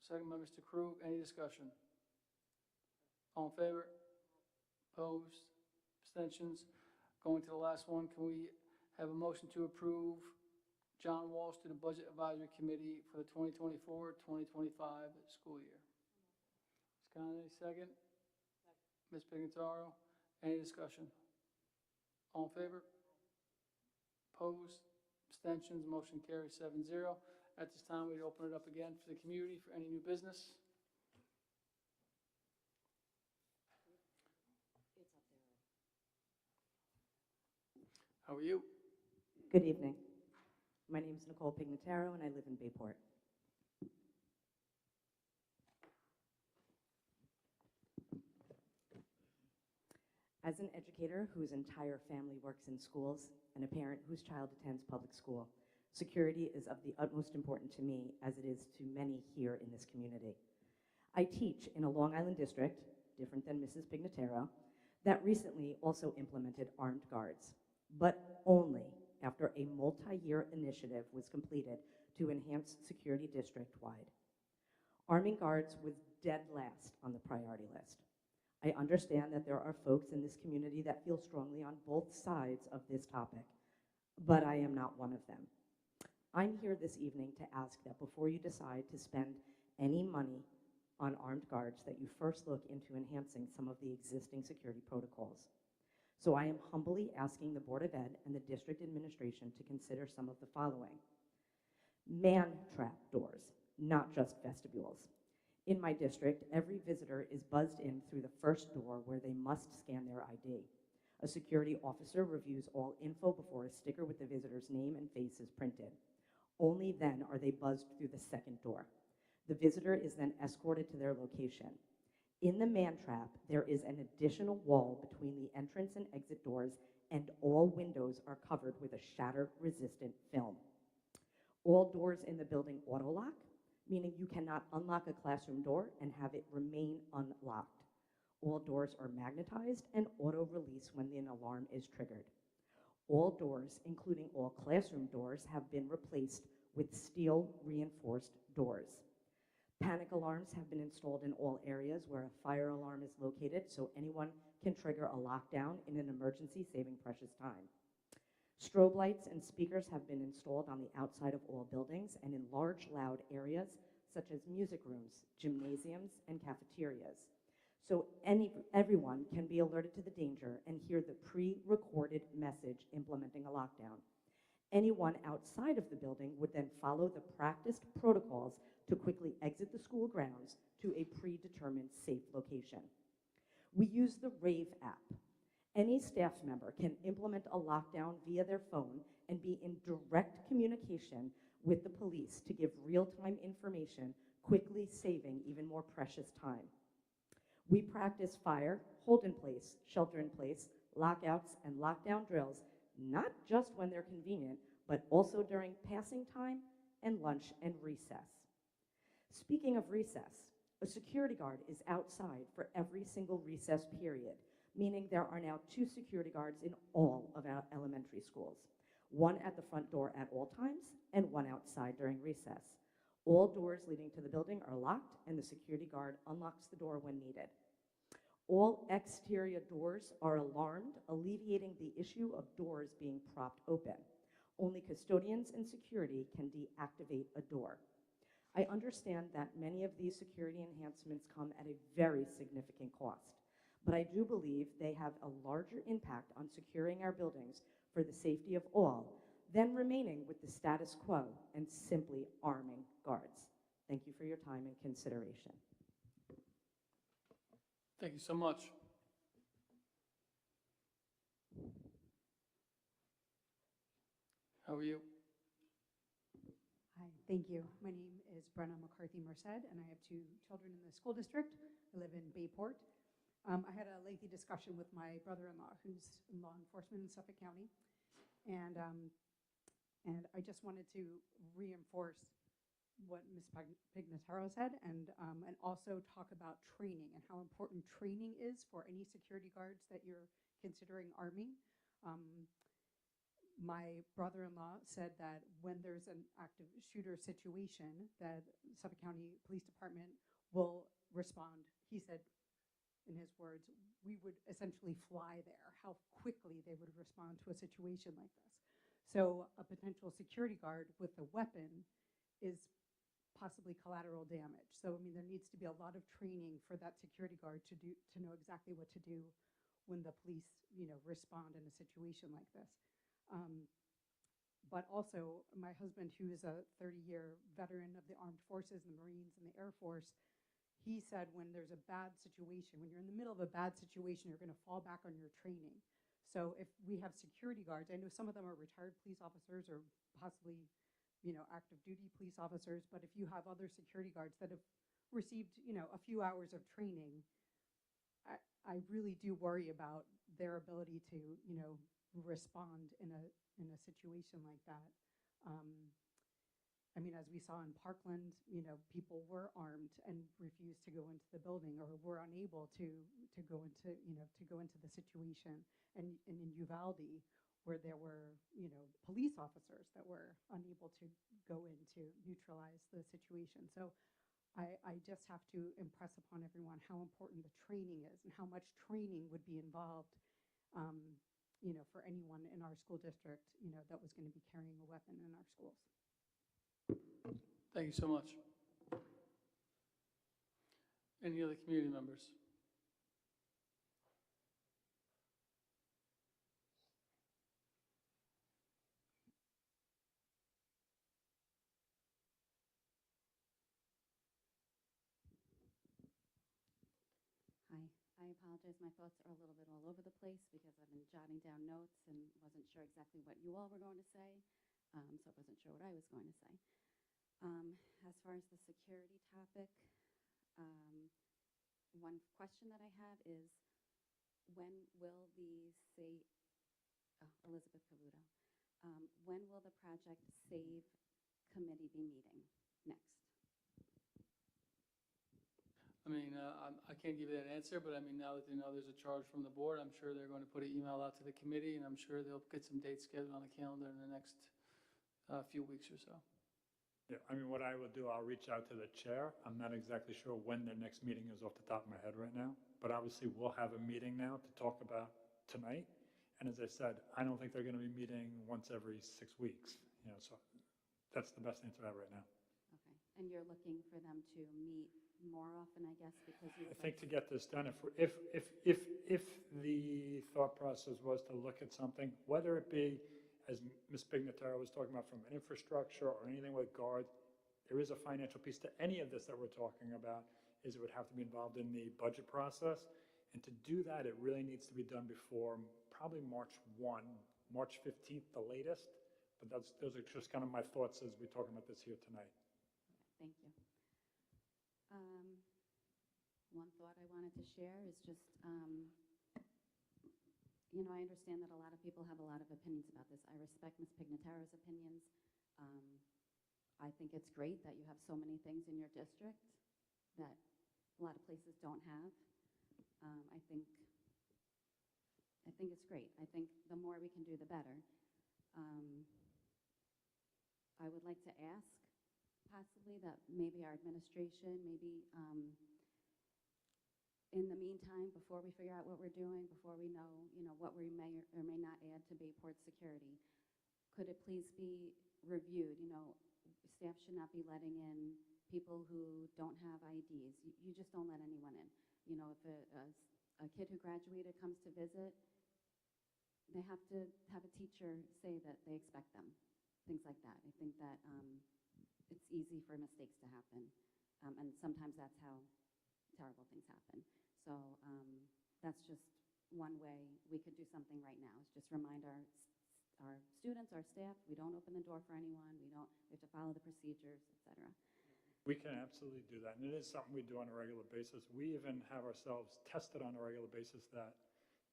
second by Mr. Krug. Any discussion? All in favor? Opposed? Abstentions? Going to the last one, can we have a motion to approve John Walsh to the Budget Advisory Committee for the 2024-2025 school year? Ms. Conley, second. Ms. Pignataro, any discussion? All in favor? Opposed? Abstentions? Motion carries 7-0. At this time, we'd open it up again for the community for any new business. How are you? Good evening. My name is Nicole Pignataro, and I live in Bayport. As an educator whose entire family works in schools and a parent whose child attends public school, security is of the utmost importance to me, as it is to many here in this community. I teach in a Long Island district, different than Mrs. Pignataro, that recently also implemented armed guards, but only after a multi-year initiative was completed to enhance security district-wide. Arming guards was dead last on the priority list. I understand that there are folks in this community that feel strongly on both sides of this topic, but I am not one of them. I'm here this evening to ask that before you decide to spend any money on armed guards, that you first look into enhancing some of the existing security protocols. So I am humbly asking the Board of Ed and the district administration to consider some of the following. Man-trap doors, not just vestibules. In my district, every visitor is buzzed in through the first door where they must scan their ID. A security officer reviews all info before a sticker with the visitor's name and face is printed. Only then are they buzzed through the second door. The visitor is then escorted to their location. In the man trap, there is an additional wall between the entrance and exit doors, and all windows are covered with a shatter-resistant film. All doors in the building auto-lock, meaning you cannot unlock a classroom door and have it remain unlocked. All doors are magnetized and auto-release when an alarm is triggered. All doors, including all classroom doors, have been replaced with steel reinforced doors. Panic alarms have been installed in all areas where a fire alarm is located, so anyone can trigger a lockdown in an emergency, saving precious time. Strobe lights and speakers have been installed on the outside of all buildings and in large, loud areas such as music rooms, gymnasiums, and cafeterias. So everyone can be alerted to the danger and hear the pre-recorded message implementing a lockdown. Anyone outside of the building would then follow the practiced protocols to quickly exit the school grounds to a predetermined safe location. We use the Rave app. Any staff member can implement a lockdown via their phone and be in direct communication with the police to give real-time information, quickly saving even more precious time. We practice fire, hold in place, shelter in place, lockouts, and lockdown drills, not just when they're convenient, but also during passing time and lunch and recess. Speaking of recess, a security guard is outside for every single recess period, meaning there are now 2 security guards in all of our elementary schools, one at the front door at all times and one outside during recess. All doors leading to the building are locked, and the security guard unlocks the door when needed. All exterior doors are alarmed, alleviating the issue of doors being propped open. Only custodians and security can deactivate a door. I understand that many of these security enhancements come at a very significant cost, but I do believe they have a larger impact on securing our buildings for the safety of all than remaining with the status quo and simply arming guards. Thank you for your time and consideration. Thank you so much. How are you? Hi, thank you. My name is Brenna McCarthy Merced, and I have 2 children in the school district. I live in Bayport. I had a lengthy discussion with my brother-in-law, who's in law enforcement in Suffolk County, and I just wanted to reinforce what Ms. Pignataro said, and also talk about training and how important training is for any security guards that you're considering arming. My brother-in-law said that when there's an active shooter situation, that Suffolk County Police Department will respond. He said, in his words, we would essentially fly there, how quickly they would respond to a situation like this. So a potential security guard with a weapon is possibly collateral damage. So, I mean, there needs to be a lot of training for that security guard to know exactly what to do when the police, respond in a situation like this. But also, my husband, who is a 30-year veteran of the Armed Forces, the Marines, and the Air Force, he said when there's a bad situation, when you're in the middle of a bad situation, you're going to fall back on your training. So if we have security guards, I know some of them are retired police officers or possibly, active duty police officers, but if you have other security guards that have received, a few hours of training, I really do worry about their ability to, respond in a situation like that. I mean, as we saw in Parkland, people were armed and refused to go into the building, or were unable to go into the situation. And in Uvalde, where there were, police officers that were unable to go in to neutralize the situation. So I just have to impress upon everyone how important the training is and how much training would be involved, for anyone in our school district, that was going to be carrying a weapon in our schools. Thank you so much. Any other community members? Hi, I apologize. My thoughts are a little bit all over the place because I've been jotting down notes and wasn't sure exactly what you all were going to say. so I wasn't sure what I was going to say. As far as the security topic, one question that I have is, when will the Elizabeth Cavuto, when will the Project SAVE committee be meeting next? I mean, I can't give you that answer, but I mean, now that they know there's a charge from the board, I'm sure they're going to put an email out to the committee, and I'm sure they'll get some dates scheduled on the calendar in the next few weeks or so. Yeah, I mean, what I will do, I'll reach out to the chair. I'm not exactly sure when their next meeting is off the top of my head right now, but obviously we'll have a meeting now to talk about tonight. And as I said, I don't think they're going to be meeting once every 6 weeks, so that's the best answer I have right now. Okay, and you're looking for them to meet more often, I guess, because you I would think like to get this done, if the thought process was to look at something, whether it be, as Ms. Pignataro was talking about, from an infrastructure or anything with guards, there is a financial piece to any of this that we're talking about, is it would have to be involved in the budget process. And to do that, it really needs to be done before probably March 1, March 15th, the latest. But those are just kind of my thoughts as we're talking about this here tonight. Okay, thank you. One thought I wanted to share is just, I understand that a lot of people have a lot of opinions about this. I respect Ms. Pignataro's opinions. I think it's great that you have so many things in your district that a lot of places don't have. I think it's great. I think the more we can do, the better. I would like to ask, possibly, that maybe our administration, maybe in the meantime, before we figure out what we're doing, before we know, what we may or may not add to Bayport security, could it please be reviewed? Staff should not be letting in people who don't have IDs. You just don't let anyone in. If a kid who graduated comes to visit, they have to have a teacher say that they expect them, things like that. I think that it's easy for mistakes to happen, and sometimes that's how terrible things happen. So that's just one way we could do something right now, is just remind our students, our staff, we don't open the door for anyone, we have to follow the procedures, etc. We can absolutely do that, and it is something we do on a regular basis. We even have ourselves tested on a regular basis to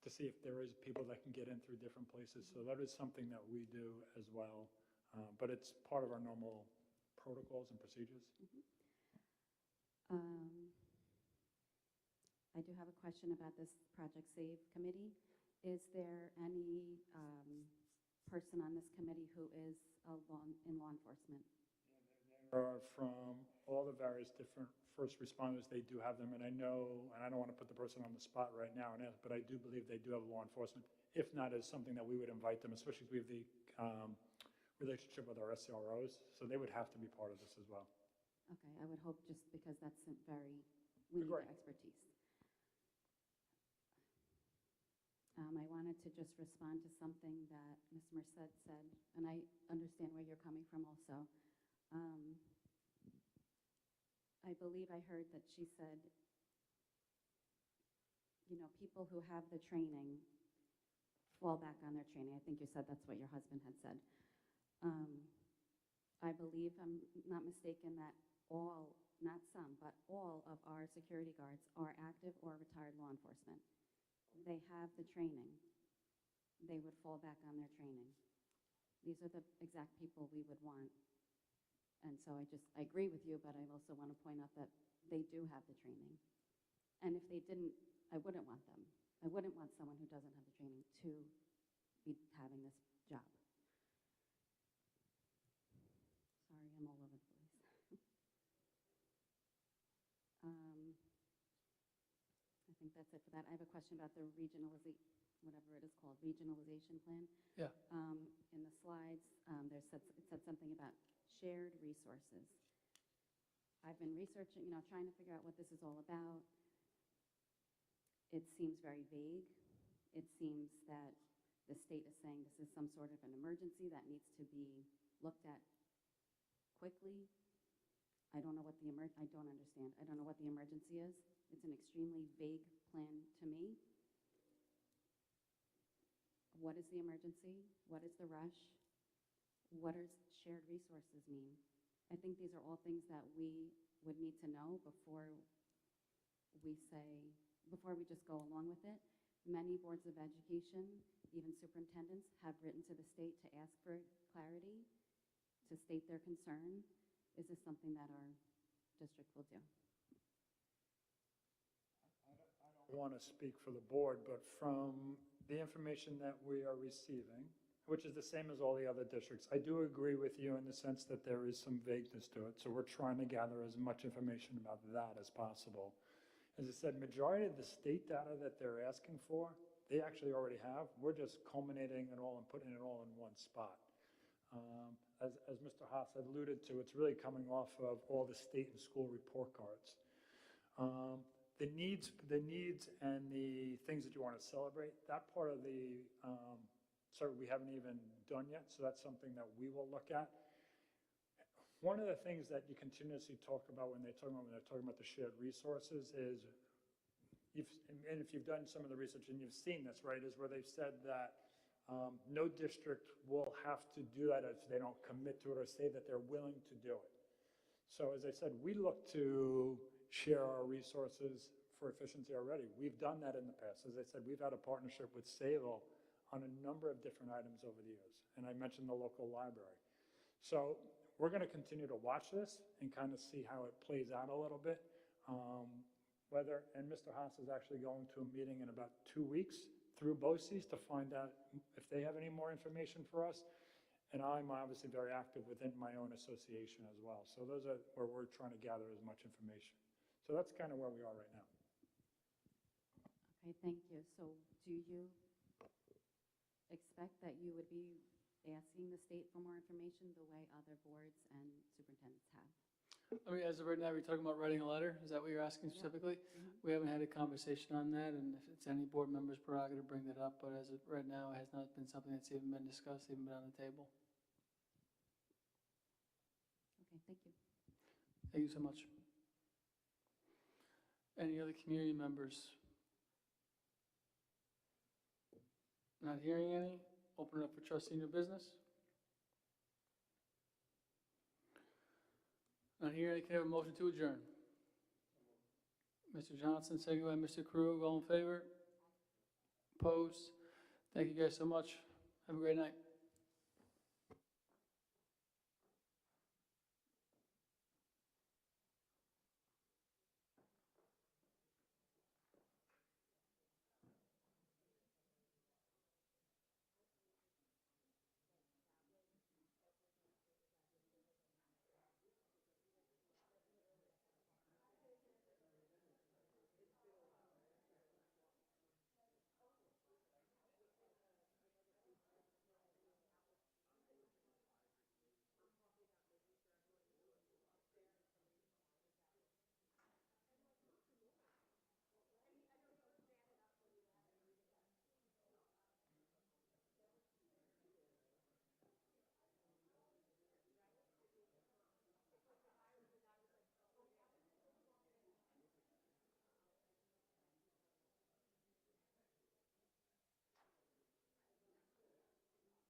see if there is people that can get in through different places. So that is something that we do as well, but it's part of our normal protocols and procedures. I do have a question about this Project SAVE committee. Is there any person on this committee who is in law enforcement? From all the various different first responders, they do have them, and I know, and I don't want to put the person on the spot right now, but I do believe they do have law enforcement. If not, it's something that we would invite them, especially if we have the relationship with our SROs, so they would have to be part of this as well. Okay, I would hope, just because that's we need their expertise. I wanted to just respond to something that Ms. Merced said, and I understand where you're coming from also. I believe I heard that she said, people who have the training fall back on their training. I think you said that's what your husband had said. I believe, I'm not mistaken, that all, not some, but all of our security guards are active or retired law enforcement. They have the training. They would fall back on their training. These are the exact people we would want. And so I agree with you, but I also want to point out that they do have the training. And if they didn't, I wouldn't want them. I wouldn't want someone who doesn't have the training to be having this job. Sorry, I'm all over the place. I think that's it for that. I have a question about the whatever it is called, regionalization plan. Yeah. In the slides, it said something about shared resources. I've been researching, trying to figure out what this is all about. It seems very vague. It seems that the state is saying this is some sort of an emergency that needs to be looked at quickly. I don't understand. I don't know what the emergency is. It's an extremely vague plan to me. What is the emergency? What is the rush? what does shared resources mean? I think these are all things that we would need to know before we just go along with it. Many boards of education, even superintendents, have written to the state to ask for clarity, to state their concern. Is this something that our district will do? I want to speak for the board, but from the information that we are receiving, which is the same as all the other districts, I do agree with you in the sense that there is some vagueness to it. So we're trying to gather as much information about that as possible. As I said, majority of the state data that they're asking for, they actually already have. We're just culminating it all and putting it all in one spot. As Mr. Haas had alluded to, it's really coming off of all the state and school report cards. The needs and the things that you want to celebrate, that part of the survey we haven't even done yet, so that's something that we will look at. One of the things that you continuously talk about when they're talking about the shared resources is, and if you've done some of the research and you've seen this, right, is where they've said that no district will have to do that if they don't commit to it or say that they're willing to do it. So as I said, we look to share our resources for efficiency already. We've done that in the past. As I said, we've had a partnership with Sable on a number of different items over the years, and I mentioned the local library. So we're going to continue to watch this and kind of see how it plays out a little bit. And Mr. Haas is actually going to a meeting in about 2 weeks through BOCES to find out if they have any more information for us. And I'm obviously very active within my own association as well. So those are where we're trying to gather as much information. So that's kind of where we are right now. Okay, thank you. So do you expect that you would be asking the state for more information the way other boards and superintendents have? I mean, as of right now, we're talking about writing a letter. Is that what you're asking specifically? We haven't had a conversation on that, and if it's any board member's prerogative, bring that up. But as of right now, it has not been something that's even been discussed, even been on the table. Okay, thank you. Thank you so much. Any other community members? Not hearing any. Open it up for trustee new business. Not hearing any. Can I have a motion to adjourn? Mr. Johnson, second by Mr. Krug. All in favor? Opposed? Thank you guys so much. Have a great night.